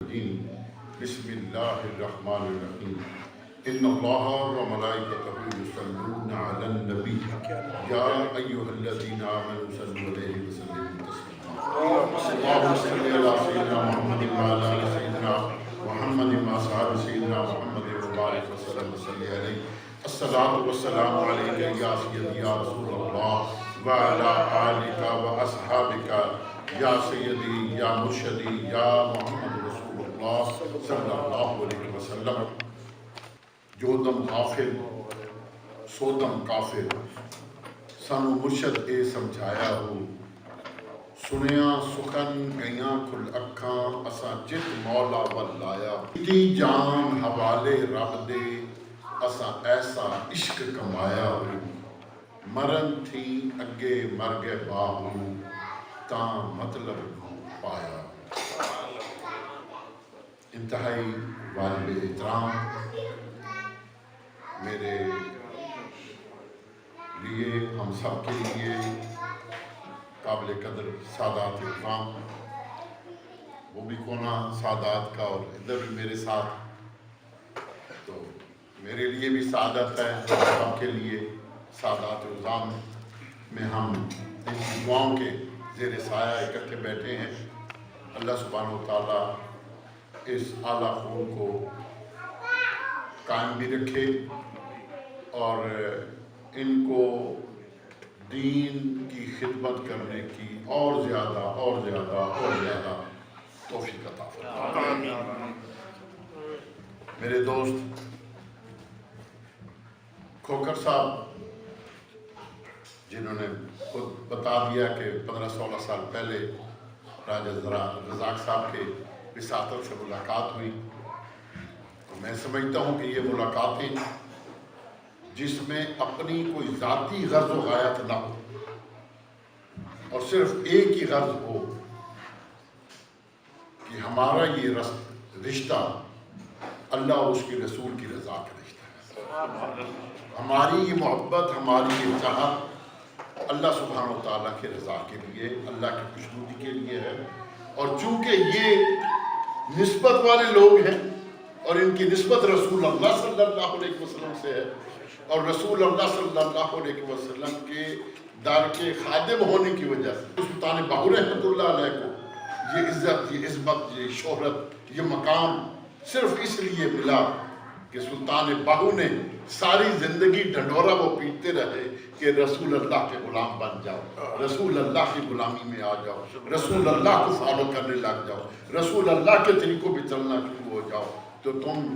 بسم اللہ الرحمن الرحیم ان اللہ و ملائکتہ یصلون علی النبی یا ایھا الذین آمنوا صلوا علیہ وسلموا تسلیما اللہم صل علی سیدنا محمد وعلی آل سیدنا محمد وصحبہ سیدنا محمد وبارک وسلم صلی علیہ الصلاۃ والسلام علیک یا سیدی یا رسول اللہ وعلی آلک و اصحابک یا سیدی یا مرشدی یا محمد صلی اللہ علیہ وسلم جو دم غافل سو دم کافر سانو مرشد اے سمجھایا ہو سنیا سخن گئیاں کھل اکھاں اساں جت مولا ولایا تی جان حوالے رب دے اساں ایسا عشق کمایا ہو مرن تھی اگے مرگے باہو تاں مطلب پایا انتہائی واجب احترام میرے لیے ہم سب کے لیے قابل قدر سادات اکرام وہ بھی کونا سادات کا اور ادھر بھی میرے ساتھ تو میرے لیے بھی سعادت ہے سب کے لیے سادات اعظام میں ہم ان دعاؤں کے زیر سایہ اکٹھے بیٹھے ہیں اللہ سبحانہ و تعالیٰ اس اعلیٰ خون کو قائم بھی رکھے اور ان کو دین کی خدمت کرنے کی اور زیادہ توفیق عطا فرمائے۔ میرے دوست کھوکھر صاحب جنہوں نے خود بتا دیا کہ 15-16 سال پہلے راجہ رزاق صاحب کے وساطت سے ملاقات ہوئی تو میں سمجھتا ہوں کہ یہ ملاقاتیں جس میں اپنی کوئی ذاتی غرض و غایت نہ ہو اور صرف ایک ہی غرض ہو کہ ہمارا یہ رشتہ اللہ اور اس کے رسول کی رضا کا رشتہ ہے، ہماری یہ محبت، ہماری یہ چاہت اللہ سبحانہ و تعالیٰ کے رضا کے لیے، اللہ کی خوشنودی کے لیے ہے۔ اور چونکہ یہ نسبت والے لوگ ہیں اور ان کی نسبت رسول اللہ صلی اللہ علیہ وسلم سے ہے اور رسول اللہ صلی اللہ علیہ وسلم کے در کے خادم ہونے کی وجہ سے سلطان باہو رحمۃ اللہ علیہ کو یہ عزت، یہ عظمت، یہ شہرت، یہ مقام صرف اس لیے ملا کہ سلطان باہو نے ساری زندگی ڈھنڈورا وہ پیٹتے رہے کہ رسول اللہ کے غلام بن جاؤ، رسول اللہ کی غلامی میں آ جاؤ، رسول اللہ کو فالو کرنے لگ جاؤ، رسول اللہ کے طریقوں پہ چلنا شروع ہو جاؤ تو تم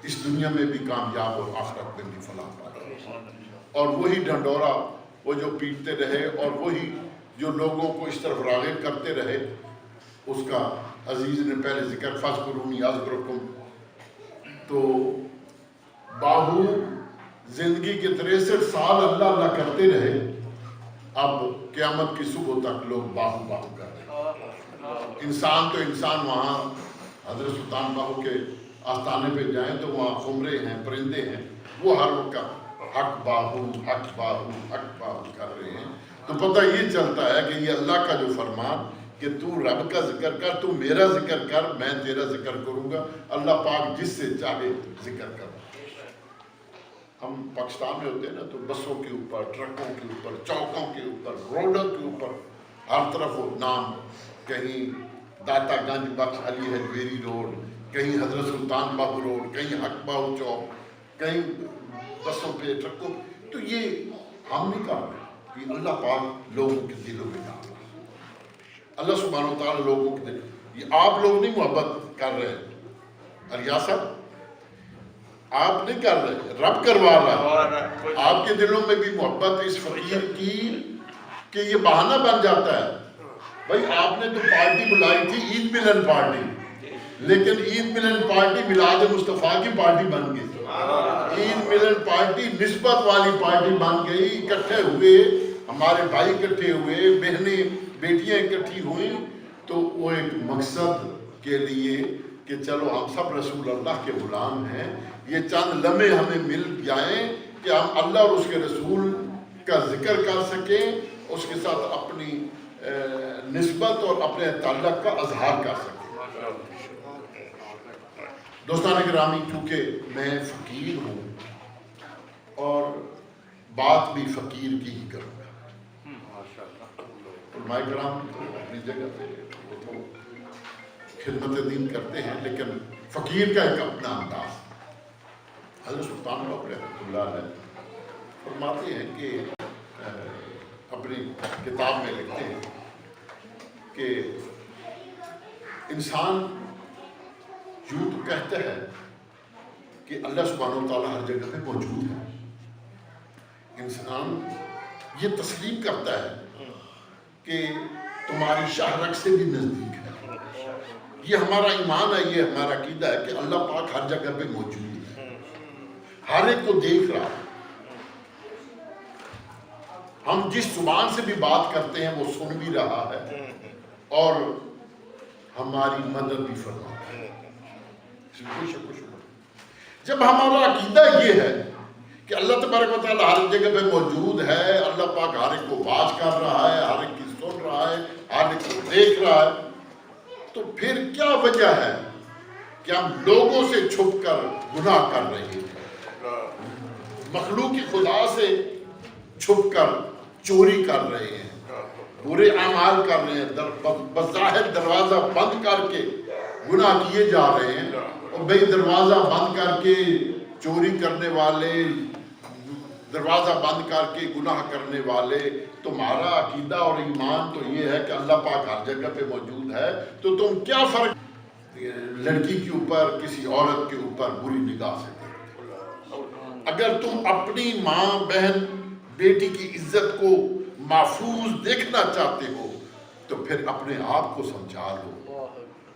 اس دنیا میں بھی کامیاب اور آخرت میں بھی فلاح پاؤ۔ اور وہی ڈھنڈورا وہ جو پیٹتے رہے اور وہی جو لوگوں کو اس طرف راغب کرتے رہے، اس کا عزیز نے پہلے ذکر فاذکرونی اذکرکم، تو باہو زندگی کے 63 سال اللہ اللہ کرتے رہے، اب قیامت کی صبح تک لوگ باہو باہو کر رہے۔ انسان تو انسان وہاں حضرت سلطان باہو کے آستانے پہ جائیں تو وہاں خمرے ہیں، پرندے ہیں، وہ ہر وقت حق باہو حق باہو حق باہو کر رہے ہیں۔ تو پتہ یہ چلتا ہے کہ یہ اللہ کا جو فرمان کہ تو رب کا ذکر کر، تو میرا ذکر کر، میں تیرا ذکر کروں گا، اللہ پاک جس سے چاہے ذکر کر۔ ہم پاکستان میں ہوتے ہیں نا تو بسوں کے اوپر، ٹرکوں کے اوپر، چوکوں کے اوپر، روڈوں کے اوپر ہر طرف وہ نام، کہیں داتا گنج بخش علی حجویری روڈ، کہیں حضرت سلطان باہو روڈ، کہیں حق باہو چوک، کہیں بسوں پہ، ٹرکوں پہ۔ تو یہ ہم نہیں کر رہے، یہ اللہ پاک لوگوں کے دلوں میں ڈال رہا ہے۔ اللہ سبحانہ و تعالیٰ لوگوں کے دل، یہ آپ لوگ نہیں محبت کر رہے ہیں، ریاست آپ نہیں کر رہے، رب کروا رہا ہے۔ آپ کے دلوں میں بھی محبت اس فقیر کی کہ یہ بہانہ بن جاتا ہے۔ بھائی آپ نے تو پارٹی بلائی تھی عید ملن پارٹی، لیکن عید ملن پارٹی میلاد مصطفیٰ کی پارٹی بن گئی، عید ملن پارٹی نسبت والی پارٹی بن گئی۔ اکٹھے ہوئے ہمارے بھائی، اکٹھے ہوئے بہنیں بیٹیاں اکٹھی ہوئیں تو وہ ایک مقصد کے لیے کہ چلو ہم سب رسول اللہ کے غلام ہیں، یہ چند لمحے ہمیں مل جائیں کہ ہم اللہ اور اس کے رسول کا ذکر کر سکیں، اس کے ساتھ اپنی نسبت اور اپنے تعلق کا اظہار کر سکیں۔ دوستان گرامی، چونکہ میں فقیر ہوں اور بات بھی فقیر کی ہی کروں گا۔ علماء کرام تو اپنی جگہ پہ وہ تو خدمت دین کرتے ہیں، لیکن فقیر کا ایک اپنا انداز۔ حضرت سلطان باہو رحمۃ اللہ علیہ فرماتے ہیں کہ اپنی کتاب میں لکھتے ہیں کہ انسان یوں تو کہتا ہے کہ اللہ سبحانہ و تعالیٰ ہر جگہ پہ موجود ہے، انسان یہ تسلیم کرتا ہے کہ تمہاری شاہ رگ سے بھی نزدیک ہے، یہ ہمارا ایمان ہے، یہ ہمارا عقیدہ ہے کہ اللہ پاک ہر جگہ پہ موجود ہے، ہر ایک کو دیکھ رہا ہے، ہم جس زبان سے بھی بات کرتے ہیں وہ سن بھی رہا ہے اور ہماری مدد بھی فرما ہے۔ جب ہمارا عقیدہ یہ ہے کہ اللہ تبارک و تعالیٰ ہر جگہ پہ موجود ہے، اللہ پاک ہر ایک کو واچ کر رہا ہے، ہر ایک کی سن رہا ہے، ہر ایک کو دیکھ رہا ہے، تو پھر کیا وجہ ہے کہ ہم لوگوں سے چھپ کر گناہ کر رہے ہیں، مخلوق خدا سے چھپ کر چوری کر رہے ہیں، برے اعمال کر رہے ہیں، بظاہر دروازہ بند کر کے گناہ کیے جا رہے ہیں، اور بھئی دروازہ بند کر کے چوری کرنے والے، دروازہ بند کر کے گناہ کرنے والے، تمہارا عقیدہ اور ایمان تو یہ ہے کہ اللہ پاک ہر جگہ پہ موجود ہے، تو تم کیا فرق لڑکی کے اوپر، کسی عورت کے اوپر بری نگاہ سے دیکھتے ہو؟ اگر تم اپنی ماں، بہن، بیٹی کی عزت کو محفوظ دیکھنا چاہتے ہو تو پھر اپنے آپ کو سمجھا لو،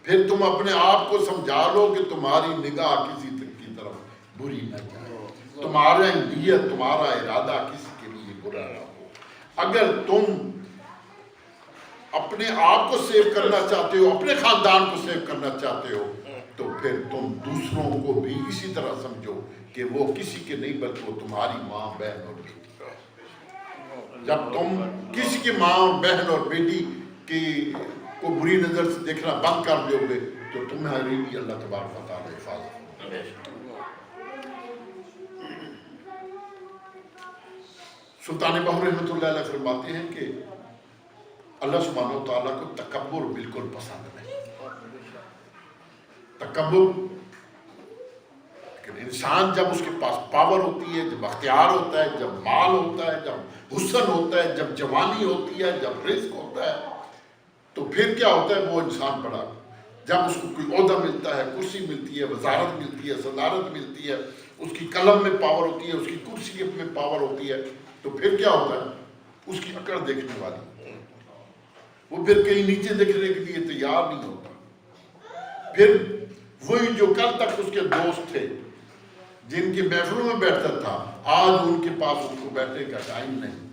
پھر تم اپنے آپ کو سمجھا لو کہ تمہاری نگاہ کسی کی طرف بری نہ جائے، تمہارا نیت، تمہارا ارادہ کسی کے لیے برا نہ ہو۔ اگر تم اپنے آپ کو سیو کرنا چاہتے ہو، اپنے خاندان کو سیو کرنا چاہتے ہو، تو پھر تم دوسروں کو بھی اسی طرح سمجھو کہ وہ کسی کے نہیں بلکہ وہ تمہاری ماں، بہن اور بیٹی۔ جب تم کسی کی ماں اور بہن اور بیٹی کی کو بری نظر سے دیکھنا بند کر دو گے تو تمہاری بھی اللہ تبارک و تعالیٰ حفاظت کرے۔ سلطان باہو رحمۃ اللہ علیہ فرماتے ہیں کہ اللہ سبحانہ و تعالیٰ کو تکبر بالکل پسند نہیں، تکبر، لیکن انسان جب اس کے پاس پاور ہوتی ہے، جب اختیار ہوتا ہے، جب مال ہوتا ہے، جب حسن ہوتا ہے، جب جوانی ہوتی ہے، جب رزق ہوتا ہے، تو پھر کیا ہوتا ہے؟ وہ انسان بڑا، جب اس کو کوئی عہدہ ملتا ہے، کرسی ملتی ہے، وزارت ملتی ہے، صدارت ملتی ہے، اس کی قلم میں پاور ہوتی ہے، اس کی کرسی میں پاور ہوتی ہے، تو پھر کیا ہوتا ہے؟ اس کی اکڑ دیکھنے والی، وہ پھر کہیں نیچے دیکھنے کے لیے تیار نہیں ہوتا۔ پھر وہی جو کل تک اس کے دوست تھے، جن کی محفلوں میں بیٹھتا تھا، آج ان کے پاس ان کو بیٹھنے کا ٹائم نہیں۔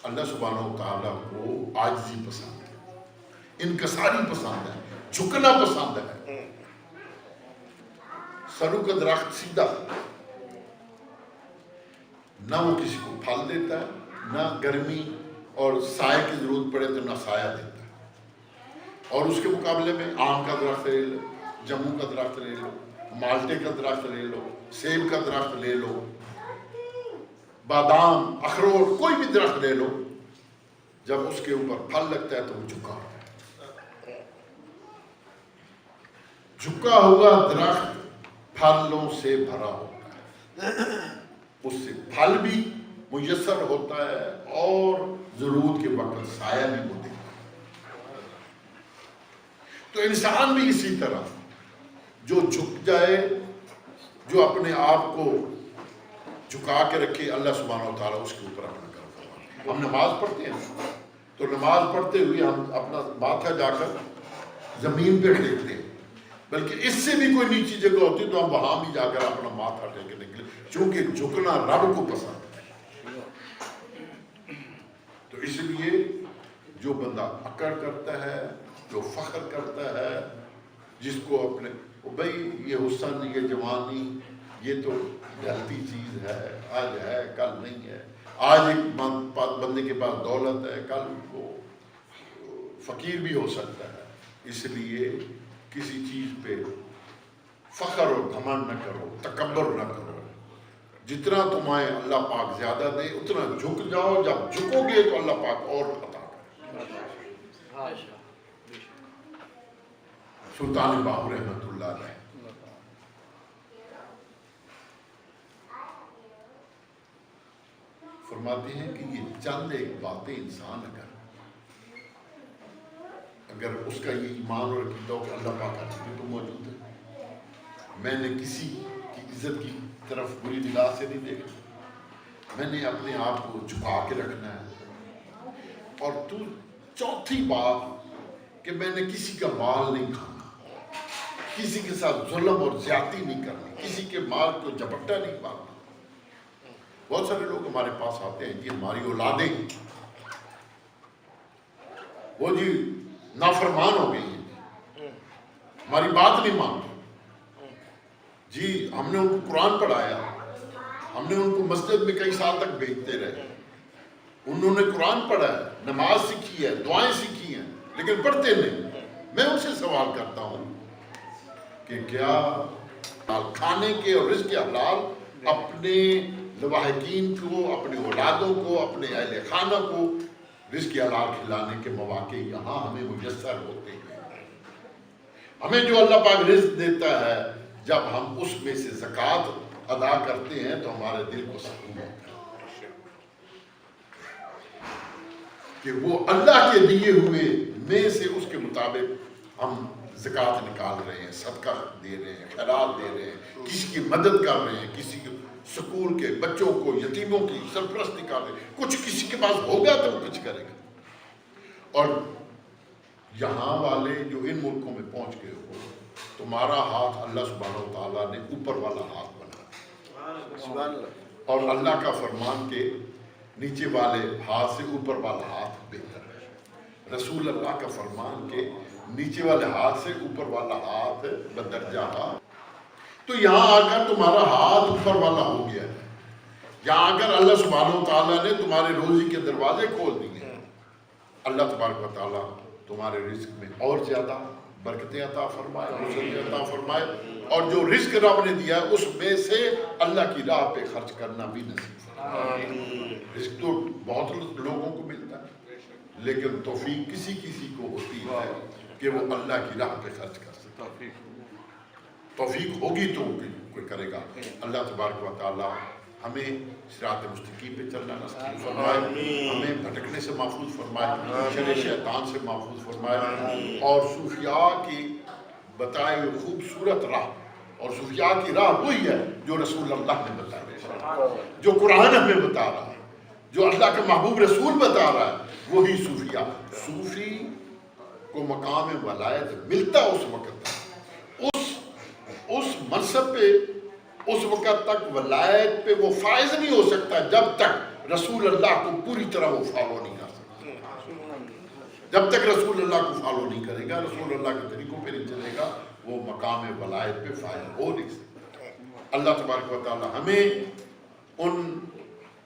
اللہ سبحانہ و تعالیٰ کو عاجزی پسند ہے، انکساری پسند ہے، جھکنا پسند ہے۔ سرو کا درخت سیدھا، نہ وہ کسی کو پھل دیتا ہے، نہ گرمی اور سائے کی ضرورت پڑے تو نہ سایہ دیتا ہے، اور اس کے مقابلے میں آم کا درخت لے لو، جموں کا درخت لے لو، مالٹے کا درخت لے لو، سیب کا درخت لے لو، بادام، اخروٹ، کوئی بھی درخت لے لو، جب اس کے اوپر پھل لگتا ہے تو وہ جھکا ہوتا ہے۔ جھکا ہوا درخت پھلوں سے بھرا ہوتا ہے، اس سے پھل بھی میسر ہوتا ہے اور ضرورت کے وقت سایہ بھی وہ دیتا ہے۔ تو انسان بھی اسی طرح جو جھک جائے، جو اپنے آپ کو جھکا کے رکھے، اللہ سبحانہ و تعالیٰ اس کے اوپر اپنا کرم فرماتا ہے۔ ہم نماز پڑھتے ہیں تو نماز پڑھتے ہوئے ہم اپنا ماتھا جا کر زمین پہ ٹیکتے ہیں، بلکہ اس سے بھی کوئی نیچی جگہ ہوتی تو ہم وہاں بھی جا کر اپنا ماتھا ٹیکنے کے لیے، چونکہ جھکنا رب کو پسند ہے۔ تو اس لیے جو بندہ اکڑ کرتا ہے، جو فخر کرتا ہے، جس کو اپنے بھائی یہ حسن، یہ جوانی، یہ تو ڈھلتی چیز ہے، آج ہے کل نہیں ہے، آج ایک بندے کے پاس دولت ہے، کل وہ فقیر بھی ہو سکتا ہے، اس لیے کسی چیز پہ فخر اور گھمنڈ نہ کرو، تکبر نہ کرو. جتنا تمہیں اللہ پاک زیادہ دے اتنا جھک جاؤ. جب جھکو گے تو اللہ پاک اور عطا کرے. سلطان باہو رحمۃ اللہ علیہ فرماتے ہیں کہ یہ چند ایک باتیں انسان اگر اس کا یہ ایمان اور عقیدہ ہو کہ اللہ پاک ہر جگہ تو موجود ہے، میں نے کسی کی عزت کی طرف بری نگاہ سے نہیں دیکھنا، میں نے اپنے آپ کو جھکا کے رکھنا ہے. اور چوتھی بات کہ میں نے کسی کا مال نہیں کھانا، کسی کے ساتھ ظلم اور زیادتی نہیں کرنی، کسی کے مال کو جھپٹا نہیں مارنا. بہت سارے لوگ ہمارے پاس آتے ہیں جی ہماری اولادیں وہ جی نافرمان ہو گئی ہیں، ہماری بات نہیں مانتے جی. ہم نے ان کو قرآن پڑھایا، ہم نے ان کو مسجد میں کئی سال تک بھیجتے رہے، انہوں نے قرآن پڑھا ہے، نماز سیکھی ہے، دعائیں سیکھی ہیں، لیکن پڑھتے نہیں. میں ان سے سوال کرتا ہوں کہ کیا کھانے کے اور رزق کے حلال اپنے لواحقین کو، اپنے اولادوں کو، اپنے اہل خانہ کو رزق حلال کھلانے کے مواقع یہاں ہمیں میسر ہوتے ہیں؟ ہمیں جو اللہ پاک رزق دیتا ہے جب ہم اس میں سے زکوٰۃ ادا کرتے ہیں تو ہمارے دل کو سکون ہوتا ہے کہ وہ اللہ کے دیے ہوئے میں سے اس کے مطابق ہم زکوٰۃ نکال رہے ہیں، صدقہ دے رہے ہیں، خیرات دے رہے ہیں، کسی کی مدد کر رہے ہیں، کسی کے سکول کے بچوں کو، یتیموں کی سرپرستی کر رہے ہیں. کچھ کسی کے پاس ہوگا تو وہ کچھ کرے گا. اور یہاں والے جو ان ملکوں میں پہنچ گئے ہو، تمہارا ہاتھ اللہ سبحانہ و تعالیٰ نے اوپر والا ہاتھ بنا، اور اللہ کا فرمان کے نیچے والے ہاتھ سے اوپر والا ہاتھ بہتر ہے. رسول اللہ کا فرمان کے نیچے والے ہاتھ سے اوپر والا ہاتھ بدرجہ ہاتھ. تو یہاں آ کر تمہارا ہاتھ اوپر والا ہو گیا ہے. یہاں آ کر اللہ سبحانہ و تعالیٰ نے تمہارے روزی کے دروازے کھول دیے ہیں. اللہ تبارک و تعالیٰ تمہارے رزق میں اور زیادہ برکتیں عطا فرمائے، وسعتیں عطا فرمائے، اور جو رزق رب نے دیا ہے اس میں سے اللہ کی راہ پہ خرچ کرنا بھی نصیب فرمائے. رزق تو بہت لوگوں کو ملتا ہے، لیکن توفیق کسی کسی کو ہوتی ہے کہ وہ اللہ کی راہ پہ خرچ کر سکے. توفیق ہوگی تو کوئی کرے گا. اللہ تبارک و تعالیٰ ہمیں صراط مستقیم پہ چلنا نصیب فرمائے، ہمیں بھٹکنے سے محفوظ فرمائے، شر شیطان سے محفوظ فرمائے، اور صوفیاء کی بتائے خوبصورت راہ. اور صوفیاء کی راہ وہی ہے جو رسول اللہ نے بتایا، جو قرآن ہمیں بتا رہا ہے، جو اللہ کے محبوب رسول بتا رہا ہے، وہی صوفیاء. صوفی کو مقام ولایت ملتا اس وقت اس منصب پہ، اس وقت تک ولایت پہ وہ فائز نہیں ہو سکتا جب تک رسول اللہ کو پوری طرح وہ فالو نہیں کر سکتا. جب تک رسول اللہ کو فالو نہیں کرے گا، رسول اللہ کے طریقوں پہ نہیں چلے گا، وہ مقام ولایت پہ فائز ہو نہیں سکتا. اللہ تبارک و تعالی ہمیں ان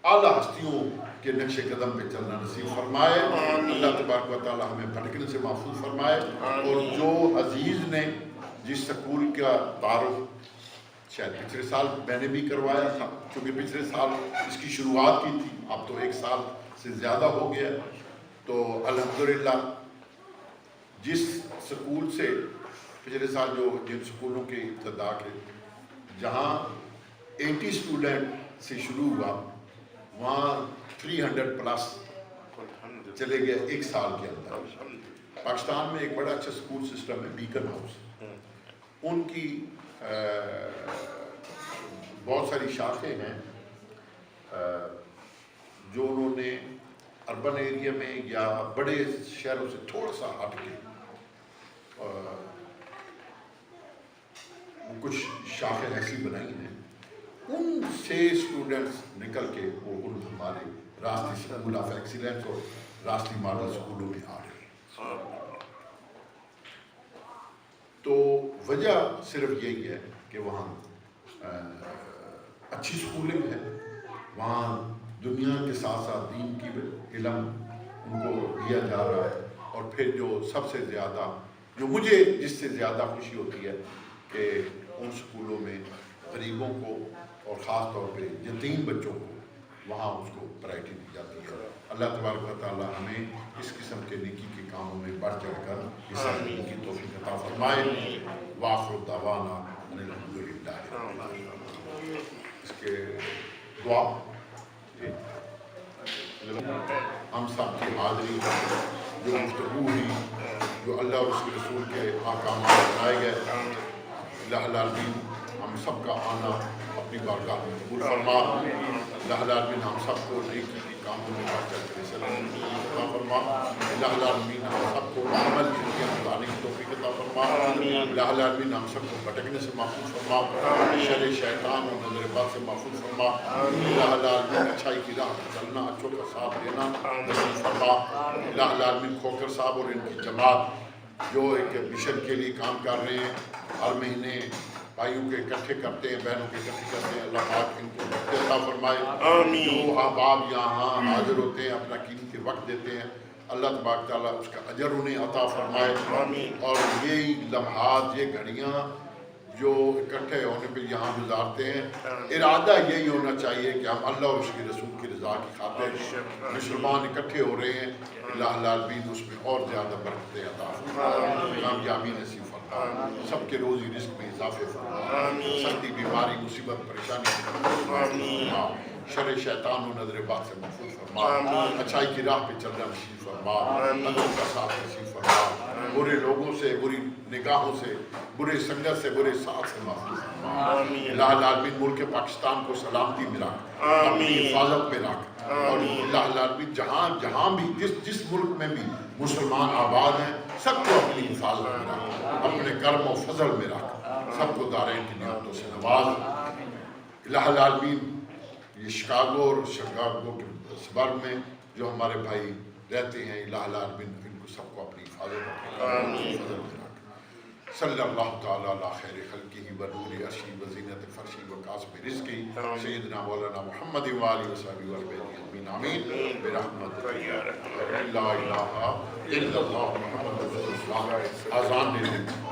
اعلیٰ ہستیوں کے نقش قدم پہ چلنا نصیب فرمائے. اللہ تبارک و تعالی ہمیں بھٹکنے سے محفوظ فرمائے. اور جو عزیز نے جس سکول کا تعارف شاید پچھلے سال میں نے بھی کروایا تھا، کیونکہ پچھلے سال اس کی شروعات کی تھی، اب تو 1 سال سے زیادہ ہو گیا. تو الحمدللہ جس سکول سے پچھلے سال جن سکولوں کی ابتدا کے جہاں 80 اسٹوڈنٹ سے شروع ہوا، وہاں 300 پلس چلے گئے 1 سال کے اندر. پاکستان میں ایک بڑا اچھا سکول سسٹم ہے بیکن ہاؤس، ان کی بہت ساری شاخیں ہیں جو انہوں نے اربن ایریا میں یا بڑے شہروں سے تھوڑا سا ہٹ کے کچھ شاخیں ایسی بنائی ہیں. ان سے اسٹوڈنٹس نکل کے وہ ہمارے راستی اسکول آف ایکسیلنس اور راستی ماڈل اسکولوں میں آ رہے ہیں. تو وجہ صرف یہی ہے کہ وہاں اچھی سکولنگ ہے، وہاں دنیا کے ساتھ ساتھ دین کی علم ان کو دیا جا رہا ہے. اور پھر جو سب سے زیادہ جو مجھے جس سے زیادہ خوشی ہوتی ہے کہ ان سکولوں میں غریبوں کو اور خاص طور پہ یتیم بچوں کو وہاں اس کو پرائرٹی دی جاتی ہے۔ اللہ تبارک و تعالیٰ ہمیں اس قسم کے نیکی کے کاموں میں بڑھ چڑھ کر حصہ لینے کی توفیق عطا فرمائے۔ وآخر دعوانا ان الحمدللہ۔ اس کے دعا ہم سب کی حاضری جو گفتگو ہوئی، جو اللہ اور اس کے رسول کے احکامات بنائے گئے، اللہ العالمین ہم سب کا آنا اپنی بارگاہ میں قبول فرما۔ اللہ العالمین ہم سب کو نیکی کے کاموں میں بڑھ چڑھ کر حصہ لینے کی توفیق عطا فرما۔ اللہ العالمین ہم سب کو عمل کی بتانے کی توفیق عطا فرما۔ اللہ العالمین ہم سب کو بھٹکنے سے محفوظ فرما، شر شیطان اور نظر بد سے محفوظ فرما۔ اللہ العالمین اچھائی کی راہ پر چلنا، اچھوں کا ساتھ دینا نصیب فرما۔ اللہ العالمین کھوکر صاحب اور ان کی جماعت جو ایک مشن کے لیے کام کر رہے ہیں، ہر مہینے بھائیوں کے اکٹھے کرتے ہیں، بہنوں کے اکٹھے کرتے ہیں، اللہ پاک ان کو وقت عطا فرمائے۔ جو احباب یہاں حاضر ہوتے ہیں، اپنا قیمتی وقت دیتے ہیں، اللہ تبارک تعالیٰ اس کا اجر انہیں عطا فرمائے۔ اور یہی لمحات، یہ گھڑیاں جو اکٹھے ہونے پہ یہاں گزارتے ہیں، ارادہ یہی ہونا چاہیے کہ ہم اللہ اور اس کے رسول کی رضا کی خاطر مسلمان اکٹھے ہو رہے ہیں۔ اللہ العالمین اس میں اور زیادہ برکتیں عطا فرمائے، کامیابی نصیب فرمائے، سب کے روزی رزق میں اضافے فرمائے، سختی بیماری مصیبت پریشانی شر شیطان و نظر بد سے محفوظ فرما، اچھائی کی راہ پہ چلنا نصیب فرما، اندروں کا ساتھ نصیب فرما، برے لوگوں سے، بری نگاہوں سے، برے سنگت سے، برے ساتھ سے محفوظ فرما۔ اللہ العالمین ملک پاکستان کو سلامتی میں رکھ، اپنی حفاظت میں رکھ، اور اللہ العالمین جہاں بھی جس ملک میں بھی مسلمان آباد ہیں، سب کو اپنی حفاظت میں رکھ، اپنے کرم و فضل میں رکھ، سب کو دارین کی نعمتوں سے نواز۔ اللہ العالمین یہ شکاگو اور شکاگو کے سبر میں جو ہمارے بھائی رہتے ہیں، اللہ العالمین ان کو سب کو اپنی حفاظت اپنے فضل میں رکھ۔ صلی اللہ تعالیٰ علی خیر خلقہ و نور عرشہ و زینت فرشہ و قاسم رزقہ سیدنا مولانا محمد و آلہ وصحبہ اجمعین آمین برحمتک یا لا الہ الا اللہ محمد رسول اللہ۔ آذان دے دیں۔